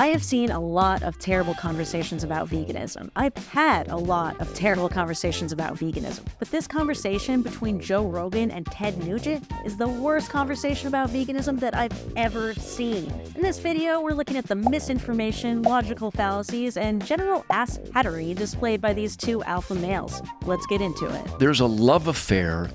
I have seen a lot of terrible conversations about veganism. I've had a lot of terrible conversations about veganism. But this conversation between Joe Rogan and Ted Nugent is the worst conversation about veganism that I've ever seen. In this video, we're looking at the misinformation, logical fallacies, and general ass-hattery displayed by these two alpha males. Let's get into it. There's a love affair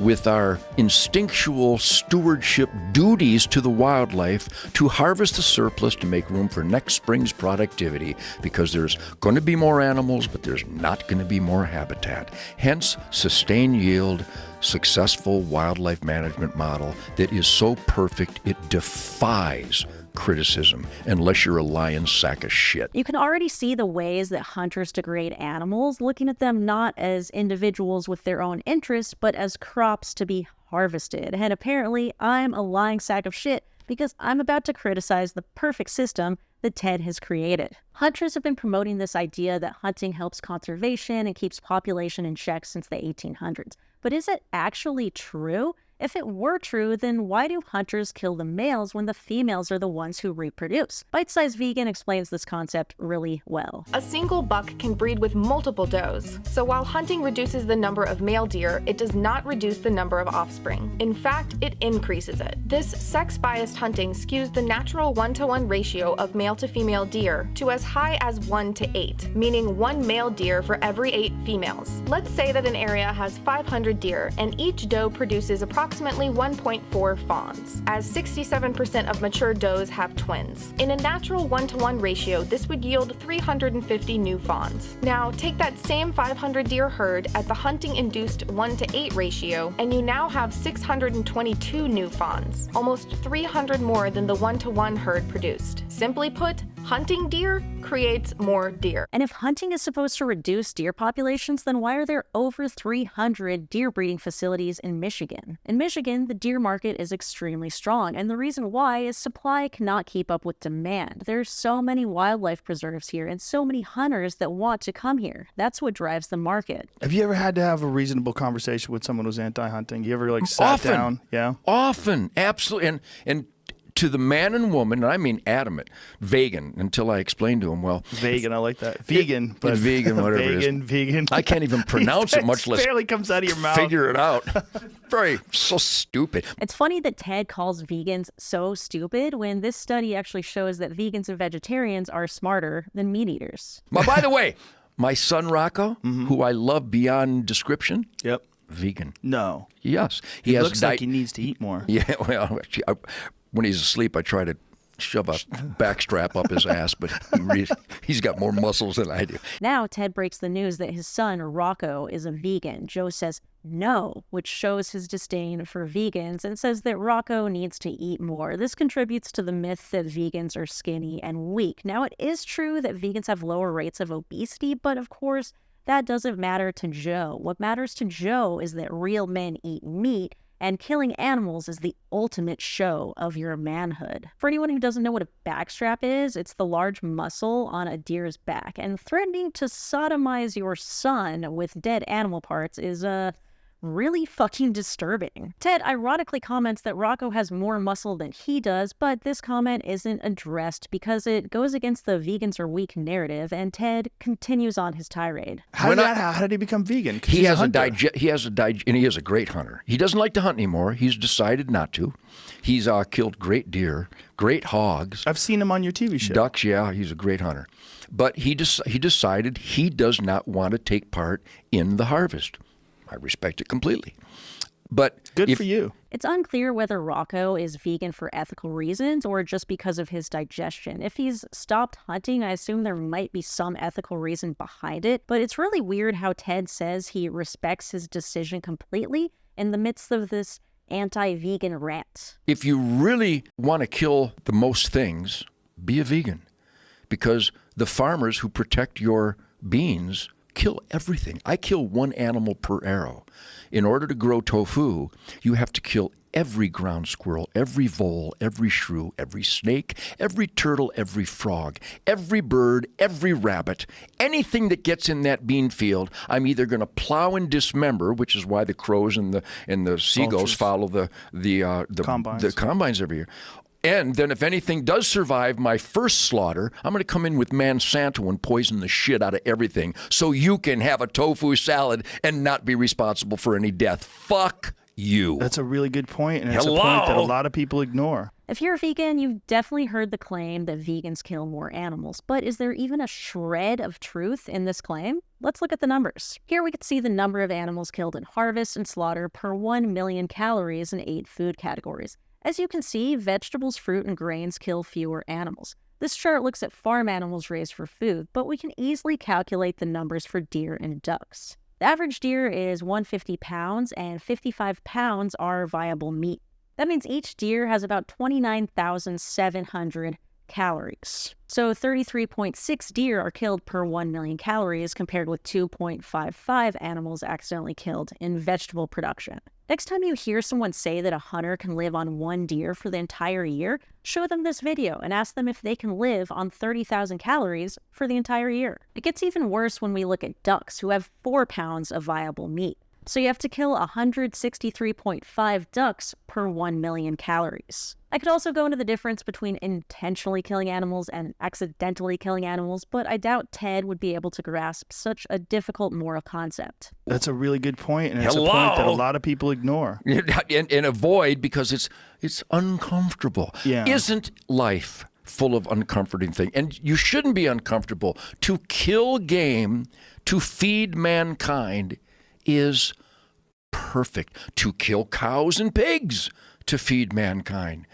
with our instinctual stewardship duties to the wildlife to harvest the surplus to make room for next spring's productivity, because there's going to be more animals, but there's not going to be more habitat. Hence, sustained yield, successful wildlife management model that is so perfect it defies criticism, unless you're a lion sack of shit. You can already see the ways that hunters degrade animals, looking at them not as individuals with their own interests, but as crops to be harvested. And apparently, I'm a lying sack of shit because I'm about to criticize the perfect system that Ted has created. Hunters have been promoting this idea that hunting helps conservation and keeps population in check since the 1800s. But is it actually true? If it were true, then why do hunters kill the males when the females are the ones who reproduce? Bite-Size Vegan explains this concept really well. A single buck can breed with multiple does, so while hunting reduces the number of male deer, it does not reduce the number of offspring. In fact, it increases it. This sex-biased hunting skews the natural 1-to-1 ratio of male to female deer to as high as 1 to 8, meaning 1 male deer for every 8 females. Let's say that an area has 500 deer, and each doe produces approximately 1.4 fawns, as 67% of mature does have twins. In a natural 1-to-1 ratio, this would yield 350 new fawns. Now, take that same 500 deer herd at the hunting-induced 1 to 8 ratio, and you now have 622 new fawns, almost 300 more than the 1-to-1 herd produced. Simply put, hunting deer creates more deer. And if hunting is supposed to reduce deer populations, then why are there over 300 deer breeding facilities in Michigan? In Michigan, the deer market is extremely strong, and the reason why is supply cannot keep up with demand. There's so many wildlife preserves here and so many hunters that want to come here. That's what drives the market. Have you ever had to have a reasonable conversation with someone who's anti-hunting? You ever sat down? Yeah. Often, absolutely. And to the man and woman, and I mean adamant, vegan, until I explained to him, well... Vegan, I like that. Vegan. But vegan, whatever it is. Vegan. I can't even pronounce it, much less barely comes out of your mouth. Figure it out. So stupid. It's funny that Ted calls vegans so stupid when this study actually shows that vegans and vegetarians are smarter than meat eaters. Well, by the way, my son Rocco, who I love beyond description, Yep. vegan. No. Yes. He looks like he needs to eat more. Yeah, well, when he's asleep, I try to shove a backstrap up his ass, but he's got more muscles than I do. Now, Ted breaks the news that his son, Rocco, is a vegan. Joe says no, which shows his disdain for vegans, and says that Rocco needs to eat more. This contributes to the myth that vegans are skinny and weak. Now, it is true that vegans have lower rates of obesity, but of course, that doesn't matter to Joe. What matters to Joe is that real men eat meat, and killing animals is the ultimate show of your manhood. For anyone who doesn't know what a backstrap is, it's the large muscle on a deer's back. And threatening to sodomize your son with dead animal parts is really fucking disturbing. Ted ironically comments that Rocco has more muscle than he does, but this comment isn't addressed because it goes against the vegans are weak narrative, and Ted continues on his tirade. How did he become vegan? He has and he is a great hunter. He doesn't like to hunt anymore. He's decided not to. He's killed great deer, great hogs. I've seen him on your TV show. Ducks, yeah, he's a great hunter. But he decided he does not want to take part in the harvest. I respect it completely. But good for you. It's unclear whether Rocco is vegan for ethical reasons or just because of his digestion. If he's stopped hunting, I assume there might be some ethical reason behind it. But it's really weird how Ted says he respects his decision completely in the midst of this anti-vegan rant. If you really want to kill the most things, be a vegan. Because the farmers who protect your beans kill everything. I kill one animal per arrow. In order to grow tofu, you have to kill every ground squirrel, every vole, every shrew, every snake, every turtle, every frog, every bird, every rabbit, anything that gets in that bean field, I'm either going to plow and dismember, which is why the crows and the seagulls follow the combines every year. And then if anything does survive my first slaughter, I'm going to come in with Monsanto and poison the shit out of everything so you can have a tofu salad and not be responsible for any death. Fuck you. That's a really good point, and it's a point that a lot of people ignore. If you're a vegan, you've definitely heard the claim that vegans kill more animals, but is there even a shred of truth in this claim? Let's look at the numbers. Here we can see the number of animals killed in harvest and slaughter per 1 million calories in 8 food categories. As you can see, vegetables, fruit, and grains kill fewer animals. This chart looks at farm animals raised for food, but we can easily calculate the numbers for deer and ducks. The average deer is 150 pounds, and 55 pounds are viable meat. That means each deer has about 29,700 calories. So 33.6 deer are killed per 1 million calories compared with 2.55 animals accidentally killed in vegetable production. Next time you hear someone say that a hunter can live on 1 deer for the entire year, show them this video and ask them if they can live on 30,000 calories for the entire year. It gets even worse when we look at ducks, who have 4 pounds of viable meat. So you have to kill 163.5 ducks per 1 million calories. I could also go into the difference between intentionally killing animals and accidentally killing animals, but I doubt Ted would be able to grasp such a difficult moral concept. That's a really good point, and it's a point that a lot of people ignore. And avoid because it's uncomfortable. Yeah. Isn't life full of uncomforting things? And you shouldn't be uncomfortable. To kill game, to feed mankind, is perfect. To kill cows and pigs to feed mankind.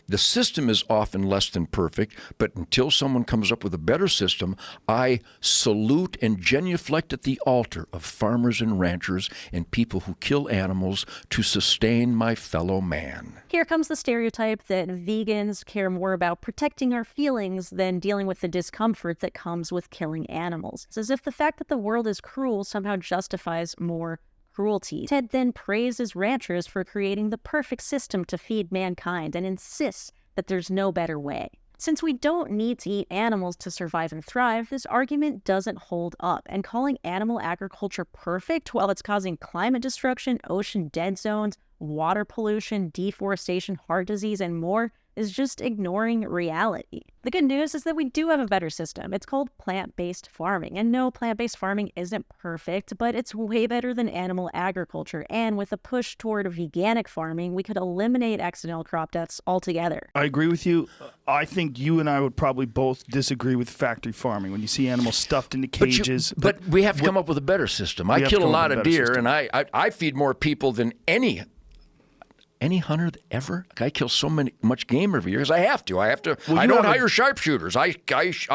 The system is often less than perfect, but until someone comes up with a better system, I salute and genuflect at the altar of farmers and ranchers and people who kill animals to sustain my fellow man. Here comes the stereotype that vegans care more about protecting our feelings than dealing with the discomfort that comes with killing animals. It's as if the fact that the world is cruel somehow justifies more cruelty. Ted then praises ranchers for creating the perfect system to feed mankind and insists that there's no better way. Since we don't need to eat animals to survive and thrive, this argument doesn't hold up, and calling animal agriculture perfect while it's causing climate destruction, ocean dead zones, water pollution, deforestation, heart disease, and more is just ignoring reality. The good news is that we do have a better system. It's called plant-based farming. And no, plant-based farming isn't perfect, but it's way better than animal agriculture. And with a push toward veganic farming, we could eliminate accidental crop deaths altogether. I agree with you. I think you and I would probably both disagree with factory farming. When you see animals stuffed into cages. But we have to come up with a better system. I kill a lot of deer, and I feed more people than any hunter ever. I kill much game every year because I have to. Well, I don't hire sharpshooters. I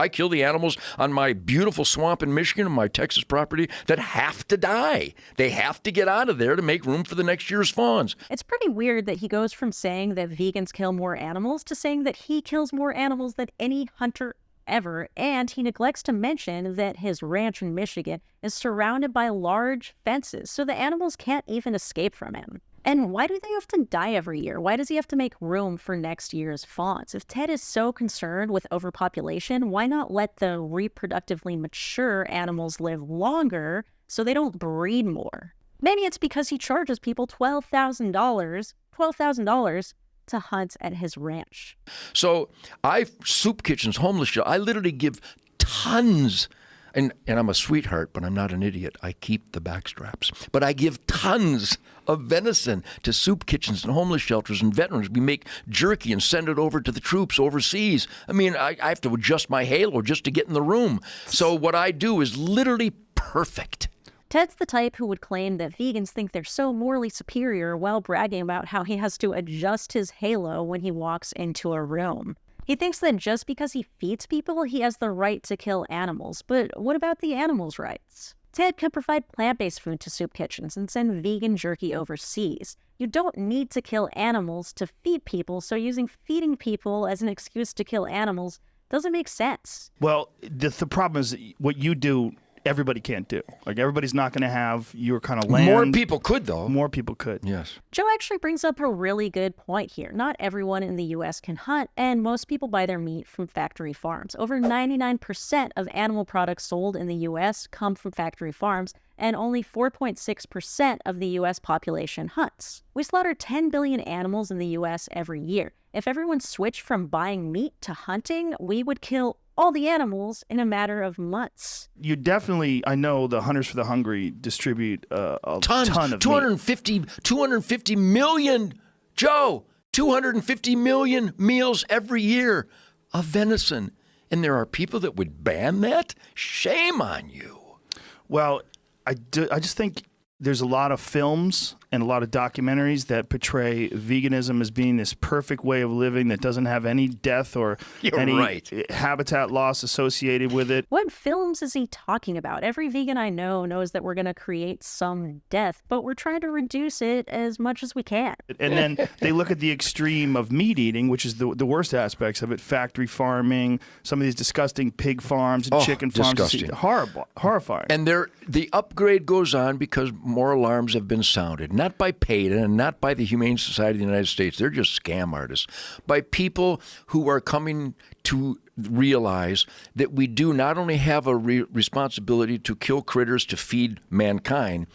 kill the animals on my beautiful swamp in Michigan and my Texas property that have to die. They have to get out of there to make room for the next year's fawns. It's pretty weird that he goes from saying that vegans kill more animals to saying that he kills more animals than any hunter ever, and he neglects to mention that his ranch in Michigan is surrounded by large fences, so the animals can't even escape from him. And why do they have to die every year? Why does he have to make room for next year's fawns? If Ted is so concerned with overpopulation, why not let the reproductively mature animals live longer so they don't breed more? Maybe it's because he charges people $12,000 to hunt at his ranch. So soup kitchens, homeless shelter, I literally give tons. And I'm a sweetheart, but I'm not an idiot. I keep the backstraps. But I give tons of venison to soup kitchens and homeless shelters and veterans. We make jerky and send it over to the troops overseas. I mean, I have to adjust my halo just to get in the room. So what I do is literally perfect. Ted's the type who would claim that vegans think they're so morally superior while bragging about how he has to adjust his halo when he walks into a room. He thinks that just because he feeds people, he has the right to kill animals. But what about the animals' rights? Ted could provide plant-based food to soup kitchens and send vegan jerky overseas. You don't need to kill animals to feed people, so using feeding people as an excuse to kill animals doesn't make sense. Well, the problem is what you do everybody can't do. Like, everybody's not going to have your kind of land. More people could, though. More people could. Yes. Joe actually brings up a really good point here. Not everyone in the U.S. can hunt, and most people buy their meat from factory farms. Over 99% of animal products sold in the U.S. come from factory farms, and only 4.6% of the U.S. population hunts. We slaughter 10 billion animals in the U.S. every year. If everyone switched from buying meat to hunting, we would kill all the animals in a matter of months. You definitely, I know the Hunters for the Hungry distribute a ton of 250 million, Joe, 250 million meals every year of venison. And there are people that would ban that? Shame on you. Well, I just think there's a lot of films and a lot of documentaries that portray veganism as being this perfect way of living that doesn't have any death or any habitat loss associated with it. What films is he talking about? Every vegan I know knows that we're going to create some death, but we're trying to reduce it as much as we can. And then they look at the extreme of meat eating, which is the worst aspects of it, factory farming, some of these disgusting pig farms and chicken farms. Disgusting. Horrible, horrifying. And the upgrade goes on because more alarms have been sounded. Not by PETA and not by the Humane Society of the United States. They're just scam artists. By people who are coming to realize that we do not only have a responsibility to kill critters to feed mankind,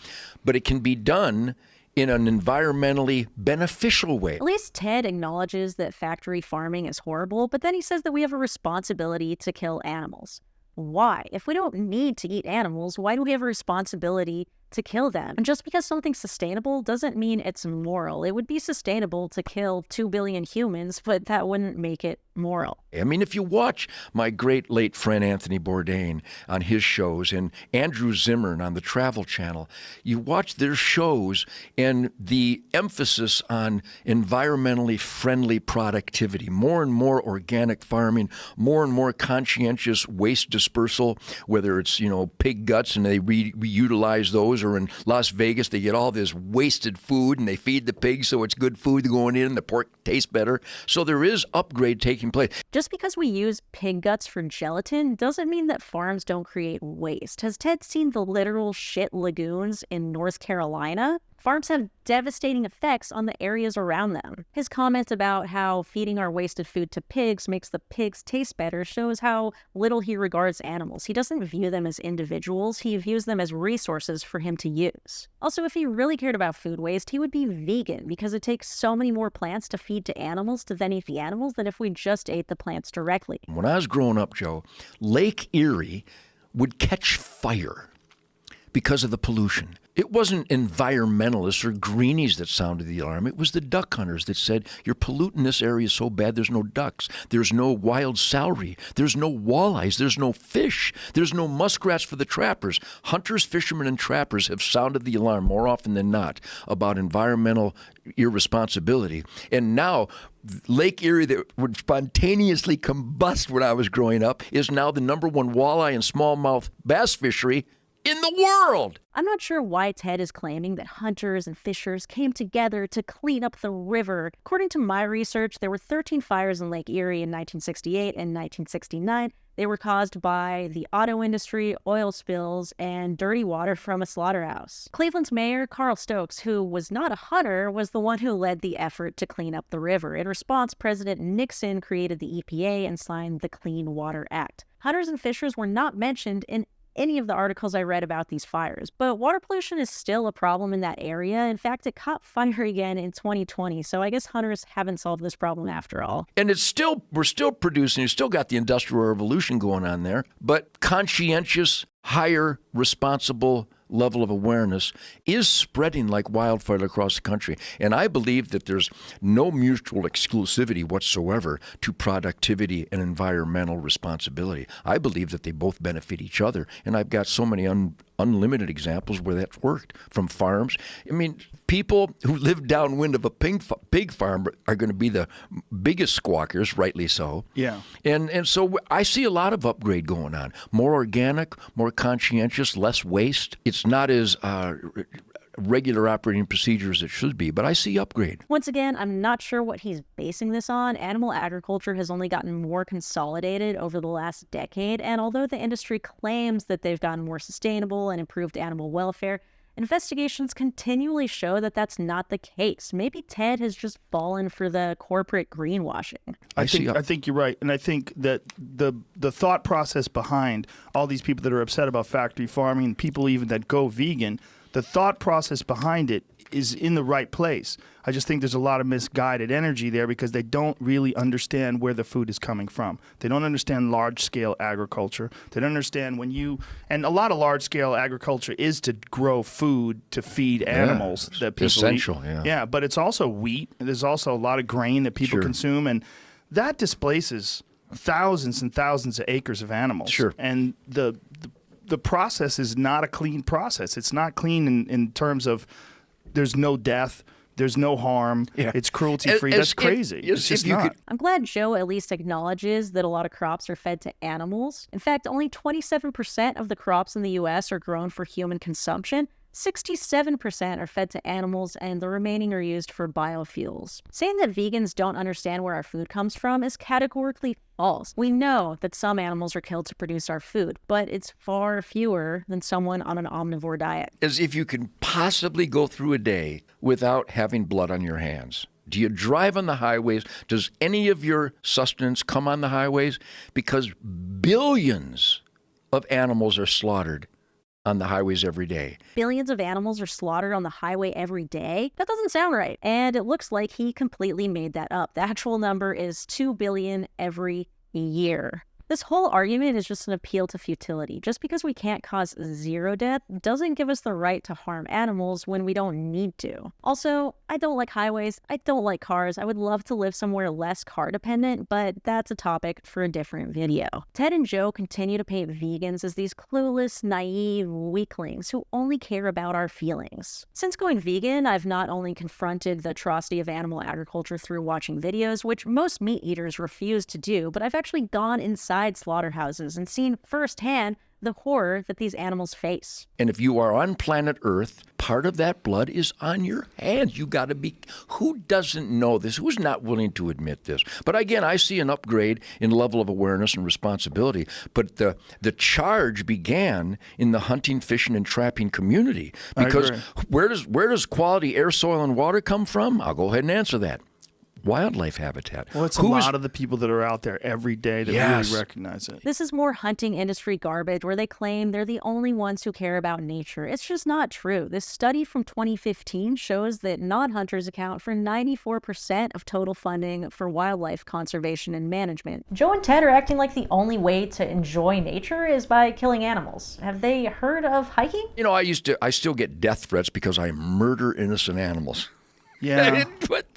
but it can be done in an environmentally beneficial way. At least Ted acknowledges that factory farming is horrible, but then he says that we have a responsibility to kill animals. Why? If we don't need to eat animals, why do we have a responsibility to kill them? And just because something's sustainable doesn't mean it's moral. It would be sustainable to kill 2 billion humans, but that wouldn't make it moral. I mean, if you watch my great late friend Anthony Bourdain on his shows and Andrew Zimmern on the Travel Channel, you watch their shows and the emphasis on environmentally friendly productivity, more and more organic farming, more and more conscientious waste dispersal, whether it's, pig guts and they reutilize those, or in Las Vegas, they get all this wasted food and they feed the pigs so it's good food going in and the pork tastes better. So there is upgrade taking place. Just because we use pig guts for gelatin doesn't mean that farms don't create waste. Has Ted seen the literal shit lagoons in North Carolina? Farms have devastating effects on the areas around them. His comments about how feeding our wasted food to pigs makes the pigs taste better shows how little he regards animals. He doesn't view them as individuals, he views them as resources for him to use. Also, if he really cared about food waste, he would be vegan, because it takes so many more plants to feed to animals to then eat the animals than if we just ate the plants directly. When I was growing up, Joe, Lake Erie would catch fire because of the pollution. It wasn't environmentalists or greenies that sounded the alarm. It was the duck hunters that said, you're polluting this area so bad, there's no ducks, there's no wild celery, there's no walleyes, there's no fish, there's no muskrats for the trappers. Hunters, fishermen, and trappers have sounded the alarm more often than not about environmental irresponsibility. And now, Lake Erie, that would spontaneously combust when I was growing up, is now the #1 walleye and smallmouth bass fishery in the world. I'm not sure why Ted is claiming that hunters and fishers came together to clean up the river. According to my research, there were 13 fires in Lake Erie in 1968 and 1969. They were caused by the auto industry, oil spills, and dirty water from a slaughterhouse. Cleveland's mayor, Carl Stokes, who was not a hunter, was the one who led the effort to clean up the river. In response, President Nixon created the EPA and signed the Clean Water Act. Hunters and fishers were not mentioned in any of the articles I read about these fires, but water pollution is still a problem in that area. In fact, it caught fire again in 2020, so I guess hunters haven't solved this problem after all. And we're still producing, you still got the Industrial Revolution going on there, but conscientious, higher, responsible level of awareness is spreading like wildfire across the country. And I believe that there's no mutual exclusivity whatsoever to productivity and environmental responsibility. I believe that they both benefit each other. And I've got so many unlimited examples where that's worked from farms. I mean, people who live downwind of a pig farm are going to be the biggest squawkers, rightly so. Yeah. And so I see a lot of upgrade going on. More organic, more conscientious, less waste. It's not as regular operating procedure as it should be, but I see upgrade. Once again, I'm not sure what he's basing this on. Animal agriculture has only gotten more consolidated over the last decade, and although the industry claims that they've gotten more sustainable and improved animal welfare, investigations continually show that that's not the case. Maybe Ted has just fallen for the corporate greenwashing. I think you're right, and I think that the thought process behind all these people that are upset about factory farming, people even that go vegan, the thought process behind it is in the right place. I just think there's a lot of misguided energy there because they don't really understand where the food is coming from. They don't understand large-scale agriculture. They don't understand and a lot of large-scale agriculture is to grow food to feed animals that people essential, eat. Yeah, but it's also wheat. There's also a lot of grain that people consume, and that displaces thousands and thousands of acres of animals. Sure. And the process is not a clean process. It's not clean in terms of there's no death, there's no harm, it's cruelty-free. That's crazy. It's just not. I'm glad Joe at least acknowledges that a lot of crops are fed to animals. In fact, only 27% of the crops in the U.S. are grown for human consumption. 67% are fed to animals, and the remaining are used for biofuels. Saying that vegans don't understand where our food comes from is categorically false. We know that some animals are killed to produce our food, but it's far fewer than someone on an omnivore diet. As if you can possibly go through a day without having blood on your hands. Do you drive on the highways? Does any of your sustenance come on the highways? Because billions of animals are slaughtered on the highways every day. Billions of animals are slaughtered on the highway every day? That doesn't sound right. And it looks like he completely made that up. The actual number is 2 billion every year. This whole argument is just an appeal to futility. Just because we can't cause zero death doesn't give us the right to harm animals when we don't need to. Also, I don't like highways. I don't like cars. I would love to live somewhere less car dependent, but that's a topic for a different video. Ted and Joe continue to paint vegans as these clueless, naive weaklings who only care about our feelings. Since going vegan, I've not only confronted the atrocity of animal agriculture through watching videos, which most meat eaters refuse to do, but I've actually gone inside slaughterhouses and seen firsthand the horror that these animals face. And if you are on planet Earth, part of that blood is on your hands. You got to be, who doesn't know this? Who's not willing to admit this? But again, I see an upgrade in level of awareness and responsibility. But the charge began in the hunting, fishing, and trapping community. Because where does quality air, soil, and water come from? I'll go ahead and answer that. Wildlife habitat. Well, it's a lot of the people that are out there every day that really recognize it. This is more hunting industry garbage where they claim they're the only ones who care about nature. It's just not true. This study from 2015 shows that non-hunters account for 94% of total funding for wildlife conservation and management. Joe and Ted are acting like the only way to enjoy nature is by killing animals. Have they heard of hiking? You know, I still get death threats because I murder innocent animals. Yeah.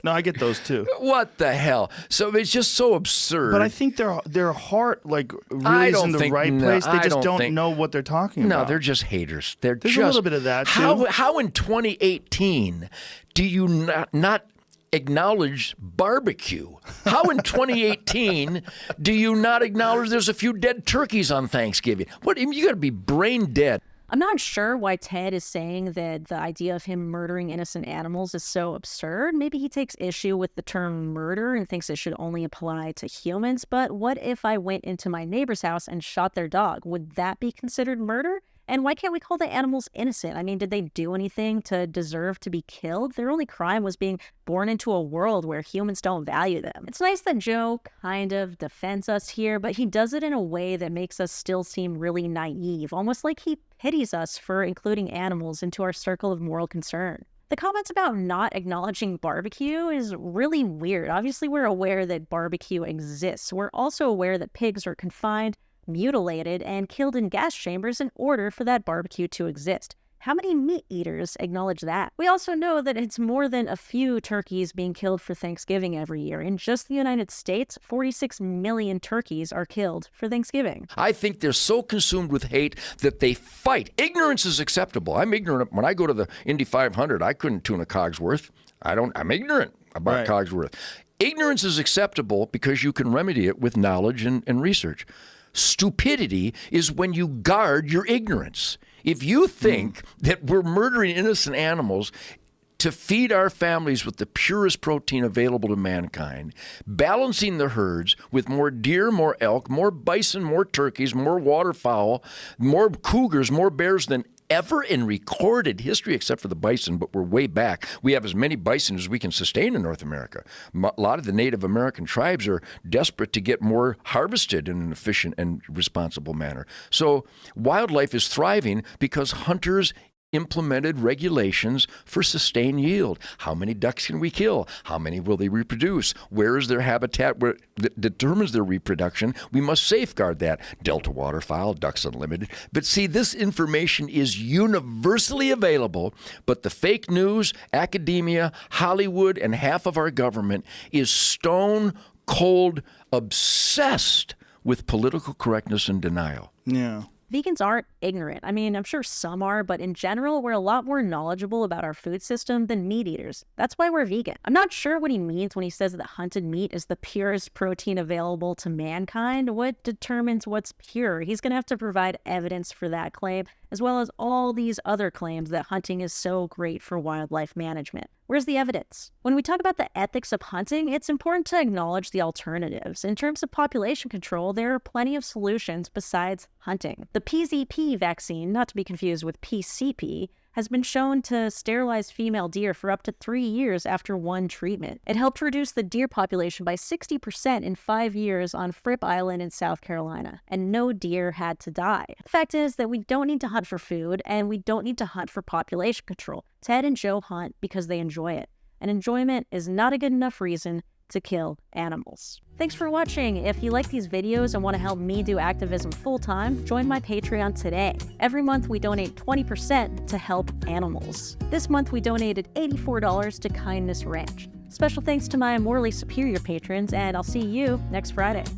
No, I get those too. What the hell? So it's just so absurd. But I think their heart really is in the right place. They just don't know what they're talking about. No, they're just haters. There's a little bit of that too. How in 2018 do you not acknowledge barbecue? How in 2018 do you not acknowledge there's a few dead turkeys on Thanksgiving? What, you got to be brain dead. I'm not sure why Ted is saying that the idea of him murdering innocent animals is so absurd. Maybe he takes issue with the term murder and thinks it should only apply to humans. But what if I went into my neighbor's house and shot their dog? Would that be considered murder? And why can't we call the animals innocent? I mean, did they do anything to deserve to be killed? Their only crime was being born into a world where humans don't value them. It's nice that Joe kind of defends us here, but he does it in a way that makes us still seem really naive, almost like he pities us for including animals into our circle of moral concern. The comments about not acknowledging barbecue is really weird. Obviously, we're aware that barbecue exists. We're also aware that pigs are confined, mutilated, and killed in gas chambers in order for that barbecue to exist. How many meat eaters acknowledge that? We also know that it's more than a few turkeys being killed for Thanksgiving every year. In just the United States, 46 million turkeys are killed for Thanksgiving. I think they're so consumed with hate that they fight. Ignorance is acceptable. I'm ignorant. When I go to the Indy 500, I couldn't tune a Cogsworth. I'm ignorant about Cogsworth. Ignorance is acceptable because you can remedy it with knowledge and research. Stupidity is when you guard your ignorance. If you think that we're murdering innocent animals to feed our families with the purest protein available to mankind, balancing the herds with more deer, more elk, more bison, more turkeys, more waterfowl, more cougars, more bears than ever in recorded history, except for the bison, but we're way back. We have as many bison as we can sustain in North America. A lot of the Native American tribes are desperate to get more harvested in an efficient and responsible manner. So wildlife is thriving because hunters implemented regulations for sustained yield. How many ducks can we kill? How many will they reproduce? Where is their habitat where that determines their reproduction? We must safeguard that. Delta waterfowl, Ducks Unlimited. But see, this information is universally available, but the fake news, academia, Hollywood, and half of our government is stone cold obsessed with political correctness and denial. Yeah. Vegans aren't ignorant. I mean, I'm sure some are, but in general, we're a lot more knowledgeable about our food system than meat eaters. That's why we're vegan. I'm not sure what he means when he says that hunted meat is the purest protein available to mankind. What determines what's pure? He's going to have to provide evidence for that claim, as well as all these other claims that hunting is so great for wildlife management. Where's the evidence? When we talk about the ethics of hunting, it's important to acknowledge the alternatives. In terms of population control, there are plenty of solutions besides hunting. The PZP vaccine, not to be confused with PCP, has been shown to sterilize female deer for up to 3 years after one treatment. It helped reduce the deer population by 60% in 5 years on Fripp Island in South Carolina, and no deer had to die. The fact is that we don't need to hunt for food, and we don't need to hunt for population control. Ted and Joe hunt because they enjoy it, and enjoyment is not a good enough reason to kill animals. Thanks for watching. If you like these videos and want to help me do activism full-time, join my Patreon today. Every month we donate 20% to help animals. This month we donated $84 to Kindness Ranch. Special thanks to my morally superior patrons, and I'll see you next Friday.